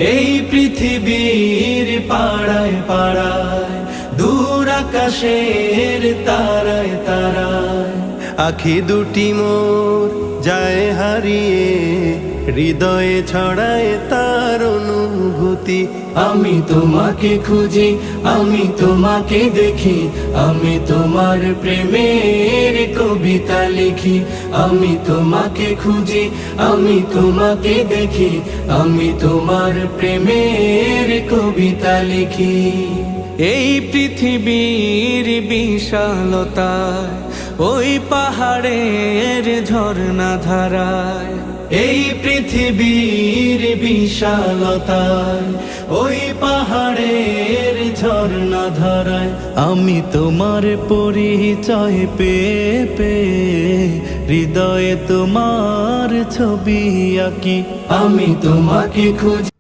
এই পৃথিবীর পাড়ায় পাড়ায়, দূর আকাশের তারায় তারায়, আখি দুটি মোর যায় হারিয়ে, হৃদয়ে ছড়ায় তার অনুভূতি। আমি তোমাকে খুঁজি, আমি তোমাকে দেখি, আমি তোমার প্রেমের কবিতা লিখি। আমি তোমাকে খুঁজি, আমি তোমাকে দেখি, আমি তোমার প্রেমের কবিতা লিখি। এই পৃথিবীর বিশালতায়, ওই পাহাড়ের ঝর্ণা ধারায়, এই পৃথিবীর বিশালতায়, ওই পাহাড়ের ঝর্ণা ধারায়, আমি তোমার পরিচয় পেয়ে পেয়ে, হৃদয়ে তোমার ছবি আঁকি। আমি তোমাকে খুঁজি।